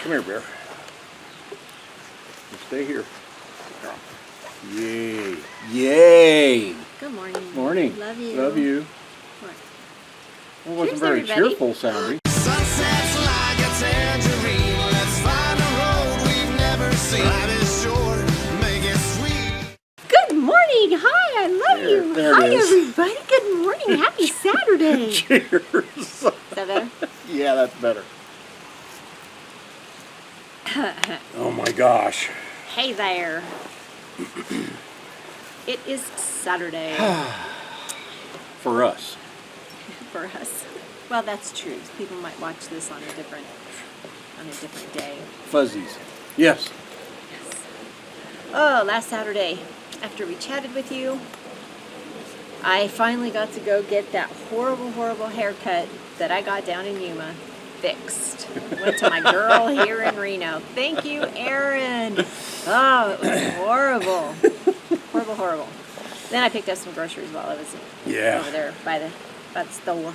Come here, Bear. You stay here. Yay. Yay. Good morning. Morning. Love you. Love you. What? Well, it wasn't Cheers, very everybody. cheerful sounding. Sunsets like a tangerine. Let's find a road we've never seen. Life is short, make it sweet. Good morning. Hi, I love you. There it Hi, is. everybody. Good morning. Happy Saturday. Cheers. Is that better? Yeah, that's better. Oh my gosh. Hey there. It is Saturday For us. for us. Well, that's true. People might watch this on a different day. Fuzzies. Yes. Yes. Oh, last Saturday, after we chatted with you, I finally got to go get that horrible, horrible haircut that I got down in Yuma fixed. Went to my girl here in Reno. Thank you, Erin. Oh, it was horrible. Horrible, horrible. Then I picked up some groceries while I was over there by the store.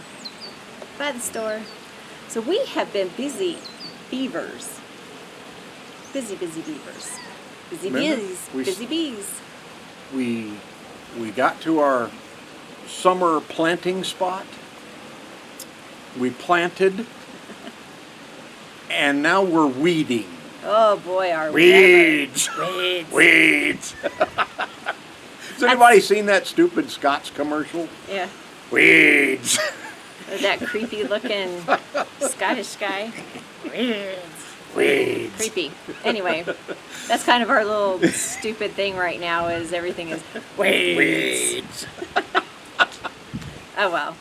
By the store. So we have been busy beavers. Busy beavers. Busy Remember, bees. we- Busy bees. We got to our summer planting spot. We planted. And now we're weeding. Oh boy, are Weeds. we ever. Weeds. Weeds. Has anybody seen that stupid Scott's commercial? Yeah. Weeds. That creepy looking Scottish guy. Weeds. Weeds. Creepy. Anyway, that's kind of our little stupid thing right now is everything is weeds. Weeds. Oh well.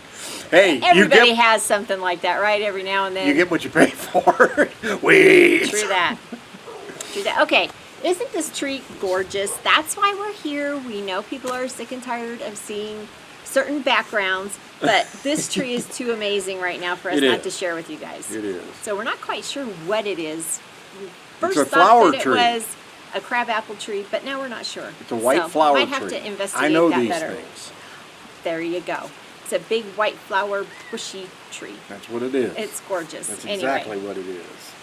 Hey, Everybody has something like that, right? Every now and then. you get what you pay for. Weeds. True that. True that. Okay. Isn't this tree gorgeous? That's why we're here. We know people are sick and tired of seeing certain backgrounds, but this tree is too amazing right now for us It not is. to share with you guys. It is. So we're not quite sure what it is. We First a thought flower that tree. it was a crabapple tree, but now we're not sure. It's a white so flower might tree. have to investigate I know that these better. things. There you go. It's a big white flower bushy tree. That's what it is. It's gorgeous. That's Anyway. exactly what it is.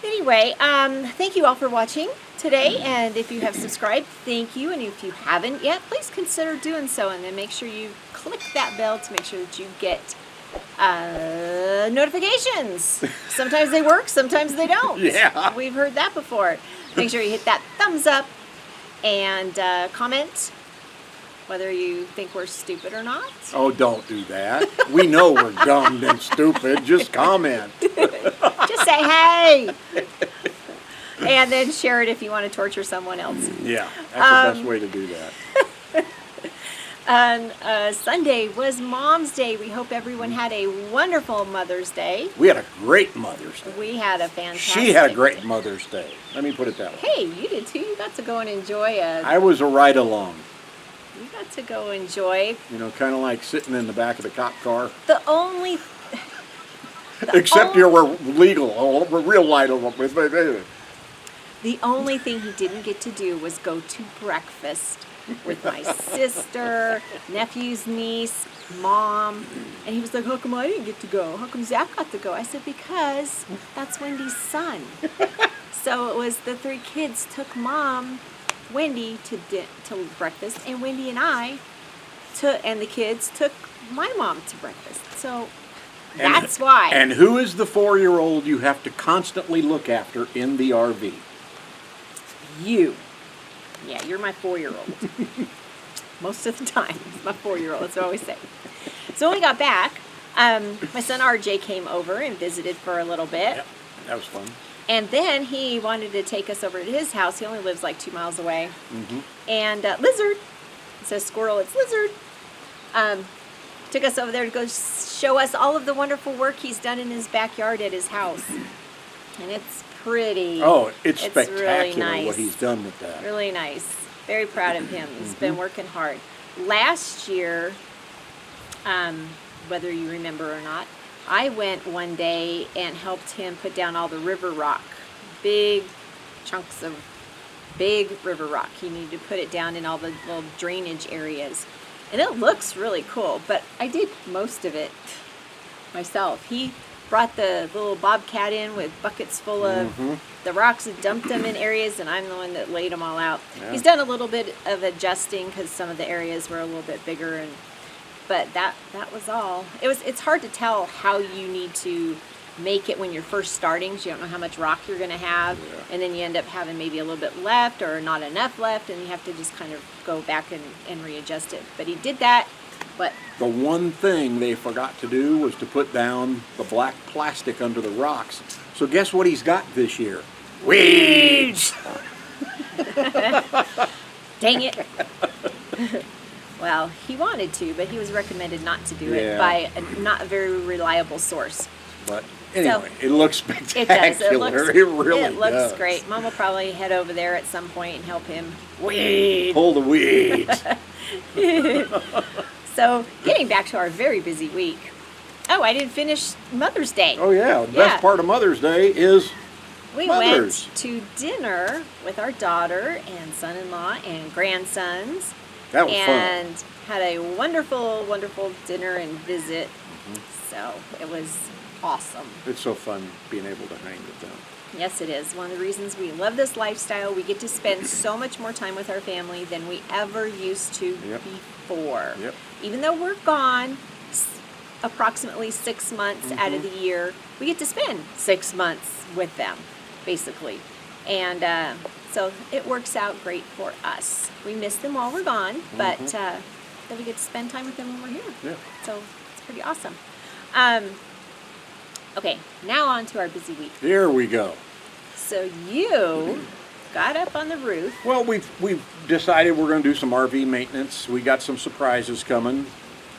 Anyway, thank you all for watching today, and if you have subscribed, thank you, and if you haven't yet, please consider doing so, and then make sure you click that bell to make sure that you get notifications. Sometimes they work, sometimes they don't. Yeah. We've heard that before. Make sure you hit that thumbs up and comment whether you think we're stupid or not. Oh, don't do that. We know we're dumb and stupid. Just comment. Just say hey. And then share it if you want to torture someone else. Yeah, that's the best way to do that. Sunday was Mom's Day. We hope everyone had a wonderful Mother's Day. We had a great Mother's Day. We had a fantastic. She had a great Mother's Day. Let me put it that way. Hey, you did too. You got to go and enjoy I was a ride-along. You got to go enjoy. You know, kind of like sitting in the back of the cop car. The only. Except you were legal, real light. The only thing he didn't get to do was go to breakfast with my sister, nephew's niece, Mom. And he was like, how come I didn't get to go? How come Zach got to go? I said, because that's Wendy's son. So it was the three kids took Mom, Wendy, to breakfast, and Wendy and I, and the kids took my mom to breakfast. So that's why. And who is the 4-year-old you have to constantly look after in the RV? You. Yeah, you're my 4-year-old. Most of the time, it's my 4-year-old. That's what I always say. So when we got back, my son RJ came over and visited for a little bit. Yep, that was fun. And then he wanted to take us over to his house. He only lives like 2 miles away. Mm-hmm. And lizard. It says squirrel, it's lizard. Took us over there to go show us all of the wonderful work he's done in his backyard at his house. And it's pretty. Oh, it's spectacular really nice. what he's done with that. Really nice. Very proud of him. He's been working hard. Last year, whether you remember or not, I went one day and helped him put down all the river rock. Big chunks of big river rock. He needed to put it down in all the little drainage areas. And it looks really cool, but I did most of it myself. He brought the little bobcat in with buckets full of the rocks and dumped them in areas, and I'm the one that laid them all out. Yeah. He's done a little bit of adjusting because some of the areas were a little bit bigger, but that was all. It's hard to tell how you need to make it when you're first starting, because you don't know how much rock you're going to have, and then you end up having maybe a little bit left or not enough left, and you have to just kind of go back and readjust it. But he did that. But The one thing they forgot to do was to put down the black plastic under the rocks. So guess what he's got this year? Weeds! dang it. Well, he wanted to, but he was recommended not to do it Yeah. by a not very reliable source. But anyway, it looks spectacular. It does. It really looks does. great. Mom will probably head over there at some point and help him Pull the weeds. So, getting back to our very busy week. Oh, I didn't finish Mother's Day. Oh yeah, the best part of Mother's Day is We Mother's. went to dinner with our daughter and son-in-law and grandsons. that was and had a wonderful, wonderful dinner and visit. So it was awesome. fun. It's so fun being able to hang with them. Yes, it is. One of the reasons we love this lifestyle. We get to spend so much more time with our family than we ever used to Yep. before. Yep. Even though we're gone approximately 6 months out of the year, we get to spend 6 months with them, basically. And so it works out great for us. We miss them while we're gone, but then we get to spend time with them when we're here. Yeah. So it's pretty awesome. Okay, now on to our busy week. Here we go. So you got up on the roof. Well, we've decided we're going to do some RV maintenance. We got some surprises coming,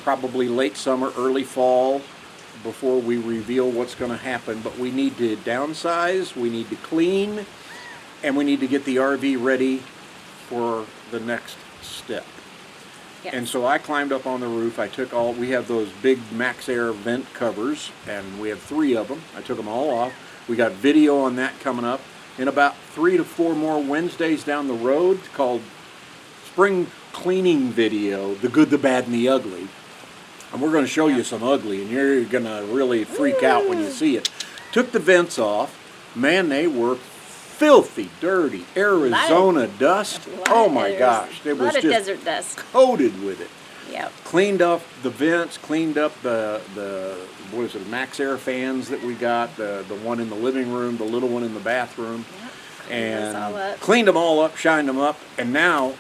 probably late summer, early fall, before we reveal what's going to happen. But we need to downsize, we need to clean, and we need to get the RV ready for the next step. Yes. And so I climbed up on the roof. I took we have those big Max Air vent covers, and we have 3 of them. I took them all off. We got video on that coming up. In about 3 to 4 more Wednesdays down the road, called Spring Cleaning Video, The Good, the Bad, and the Ugly. And we're going to show you some ugly, and you're going to really freak out when you see it. Took the vents off. Man, they were filthy, dirty Arizona dust. Oh my gosh, it a was lot of just desert dust. coated with it. Yep. Cleaned up the vents, cleaned up the what is it, Max Air fans that we got, the one in the living room, the little one in the bathroom, Cleaned those all and up. cleaned them all up, shined them up, and now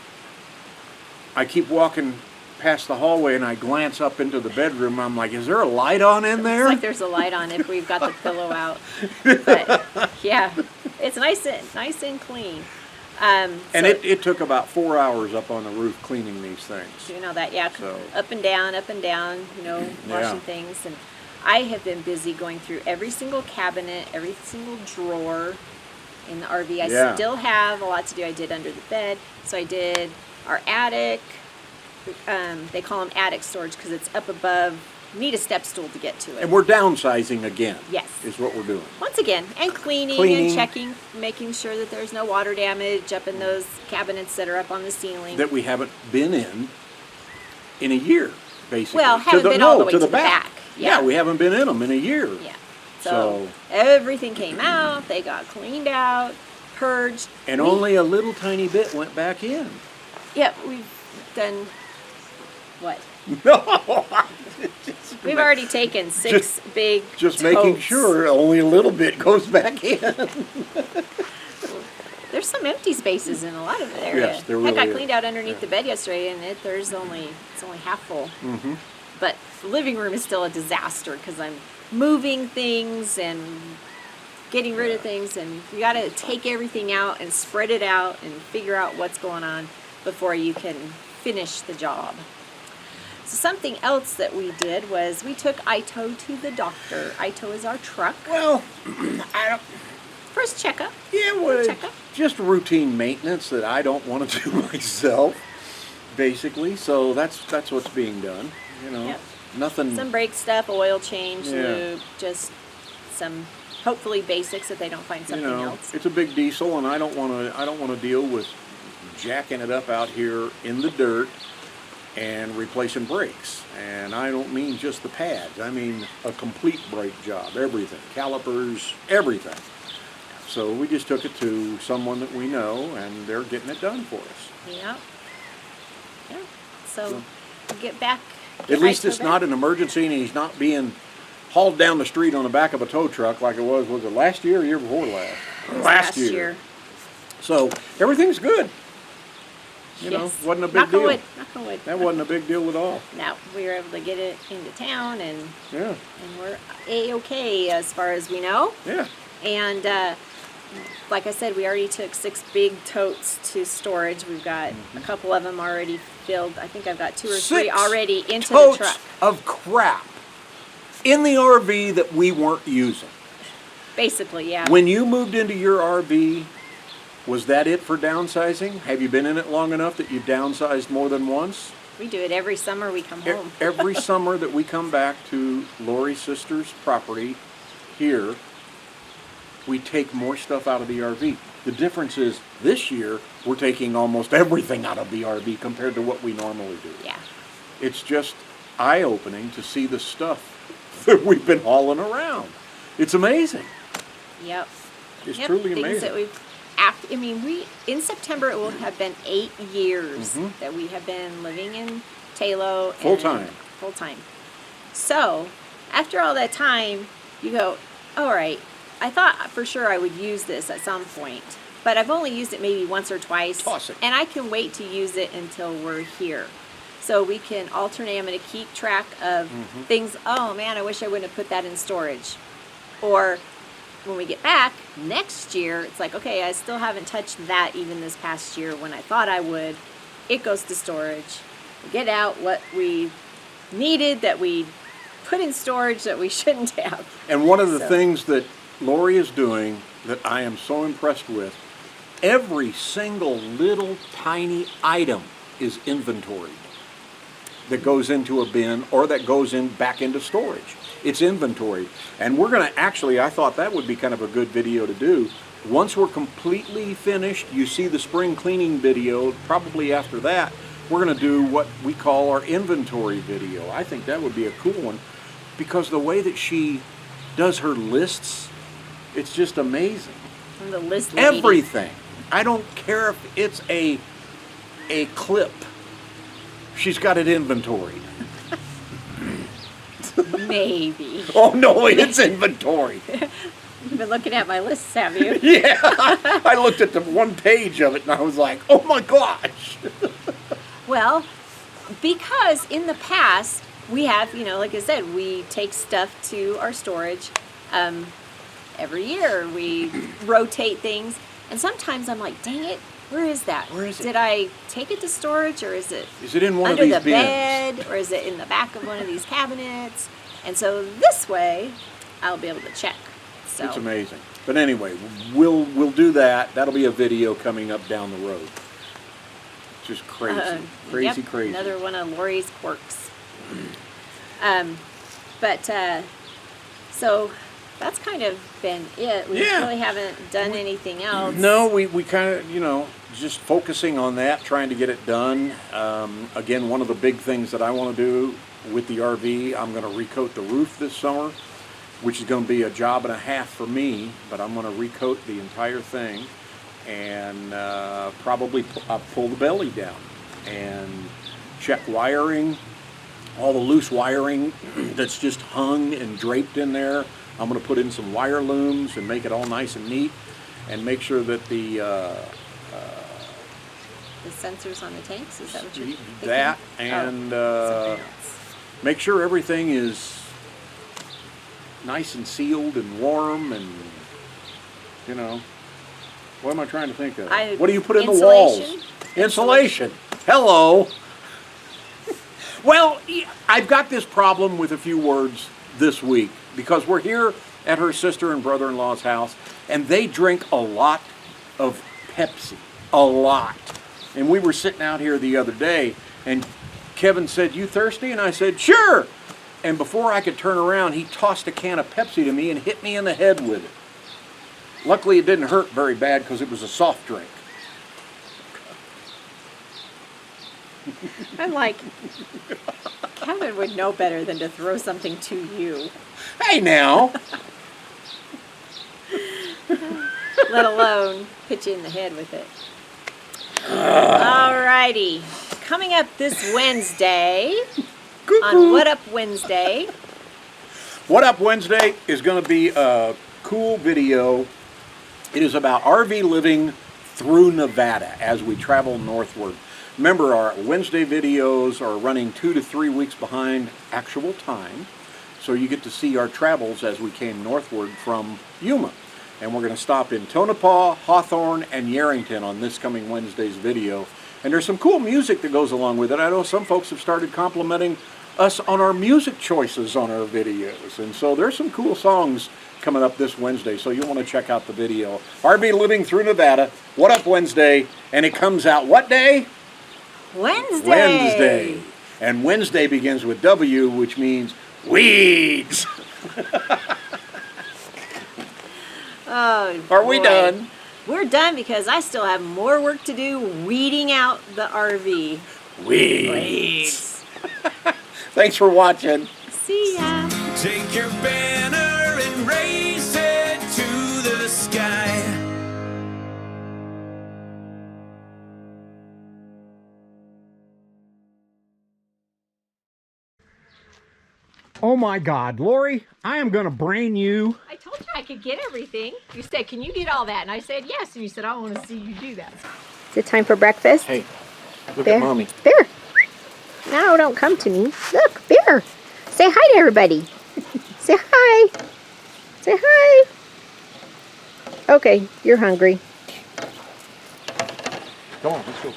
I keep walking past the hallway and I glance up into the bedroom. I'm like, is there a light on in there? It's like there's a light on if we've got the pillow out. But yeah, it's nice and clean. And it took about 4 hours up on the roof cleaning these things. You know that, yeah. So- Up and down, you know, Yeah. washing things. And I have been busy going through every single cabinet, every single drawer in the RV. I Yeah. still have a lot to do. I did under the bed. So I did our attic. They call them attic storage because it's up above. You need a step stool to get to it. And we're downsizing again. Yes. Is what we're doing. Once again, and cleaning Cleaning. and checking, making sure that there's no water damage up in those cabinets that are up on the ceiling. That we haven't been in a year, basically. Well, haven't been all the way to the back. Yeah, Yeah. we haven't been in them in a year. Yeah. So- So everything came out. They got cleaned out, purged. And only a little tiny bit went back in. Yeah, we've done what? No, We've already taken 6 big just making totes. sure only a little bit goes back in. There's some empty spaces in a lot of the area. Yes, there Heck, really I is. cleaned out underneath the bed yesterday, and it's only half full. Mm-hmm. But the living room is still a disaster because I'm moving things and getting rid of things, and you got to take everything out and spread it out and figure out what's going on before you can finish the job. So something else that we did was we took Ito to the doctor. Ito is our truck. Well, I don't. First checkup. Yeah, well, Checkup. just routine maintenance that I don't want to do myself, basically. So that's what's being done. You know, Yep. nothing. Some brake stuff, oil change, Yeah. lube, just some hopefully basics if they don't find You something know, else. it's a big diesel, and I don't want to deal with jacking it up out here in the dirt and replacing brakes. And I don't mean just the pads. I mean a complete brake job, everything, calipers, everything. So we just took it to someone that we know, and they're getting it done for us. Yep. Yeah. So get back. At least it's not an emergency, and he's not being hauled down the street on the back of a tow truck like it was it last year or year before last? Last year. So everything's good. You know, Yes. wasn't a big Knock on deal. wood. Knock on wood. That wasn't a big deal at all. No, we were able to get it into town, and Yeah, we're A-okay as far as we know. yeah. And like I said, we already took 6 big totes to storage. We've got a couple of them already filled. I think I've got 2 or 3 6 already into the totes truck. of crap in the RV that we weren't using. Basically, yeah. When you moved into your RV, was that it for downsizing? Have you been in it long enough that you've downsized more than once? We do it every summer we come home. Every summer that we come back to Lori's sister's property here, we take more stuff out of the RV. The difference is this year we're taking almost everything out of the RV compared to what we normally do. Yeah. It's just eye-opening to see the stuff that we've been hauling around. It's amazing. Yep. It's Yep, truly things amazing. that we've in September it will have been 8 years that we have been living in Talo. Full-time. Full time. So, after all that time, you go, all right, I thought for sure I would use this at some point, but I've only used it maybe once or twice. Toss it. And I can wait to use it until we're here. So we can alternate. I'm going to keep track of things. Oh man, I wish I wouldn't have put that in storage. Or when we get back next year, it's like, okay, I still haven't touched that even this past year when I thought I would. It goes to storage. We get out what we needed that we put in storage that we shouldn't have. And one of the So- things that Lori is doing that I am so impressed with, every single little tiny item is inventoried that goes into a bin or that goes back into storage. It's inventoried. And we're going to actually, I thought that would be kind of a good video to do. Once we're completely finished, you see the spring cleaning video. Probably after that, we're going to do what we call our inventory video. I think that would be a cool one because the way that she does her lists, it's just amazing. I'm the list lady. Everything. I don't care if it's a clip. She's got it inventoried. Maybe. Oh no, it's inventory. You've been looking at my lists, have you? Yeah. I looked at the one page of it and I was like, oh my gosh. Well, because in the past, we have, like I said, we take stuff to our storage every year. We rotate things. And sometimes I'm like, dang it, where is that? Where is it? Did I take it to storage, or is it in one under of these the bins? bed, or is it in the back of one of these cabinets? And so this way, I'll be able to check. So It's amazing. But anyway, we'll do that. That'll be a video coming up down the road. Just crazy. Crazy, yep, crazy. Another one of Lori's quirks. So that's kind of been it. We Yeah. really haven't done anything else. No, we kind of, just focusing on that, trying to get it done. Again, one of the big things that I want to do with the RV, I'm going to recoat the roof this summer, which is going to be a job and a half for me, but I'm going to recoat the entire thing and probably pull the belly down and check wiring, all the loose wiring that's just hung and draped in there. I'm going to put in some wire looms and make it all nice and neat and make sure that the sensors on the tanks, is that what you're thinking? that and Something else. make sure everything is nice and sealed and warm and, what am I trying to think of? What do you put in the walls? Insulation. Hello. Well, I've got this problem with a few words this week because we're here at her sister and brother-in-law's house and they drink a lot of Pepsi. A lot. And we were sitting out here the other day and Kevin said, "You thirsty?" And I said, "Sure." And before I could turn around, he tossed a can of Pepsi to me and hit me in the head with it. Luckily, it didn't hurt very bad because it was a soft drink. I'm like, Kevin would know better than to throw something to you, Hey now! let alone pitch you in the head with it. Alrighty. Coming up this Wednesday, on What Up Wednesday, What Up Wednesday is going to be a cool video. It is about RV living through Nevada as we travel northward. Remember, our Wednesday videos are running 2 to 3 weeks behind actual time, so you get to see our travels as we came northward from Yuma. And we're going to stop in Tonopah, Hawthorne, and Yarrington on this coming Wednesday's video. And there's some cool music that goes along with it. I know some folks have started complimenting us on our music choices on our videos. And so there's some cool songs coming up this Wednesday, so you'll want to check out the video. RV Living Through Nevada, What Up Wednesday, and it comes out what day? Wednesday. Wednesday. And Wednesday begins with W, which means weeds. Oh, Are we boy. done? We're done because I still have more work to do weeding out the RV. Weeds. Thanks for watching. See ya. Take your banner and raise it to the sky. Oh my God, Lori, I am going to brain you. I told you I could get everything. You said, can you get all that? And I said, yes. And you said, I want to see you do that. Is it time for breakfast? Hey, look Bear. at Mommy. Bear. No, don't come to me. Look, Bear. Say hi to everybody. Say hi. Say hi. Okay, you're hungry. Come on, let's go.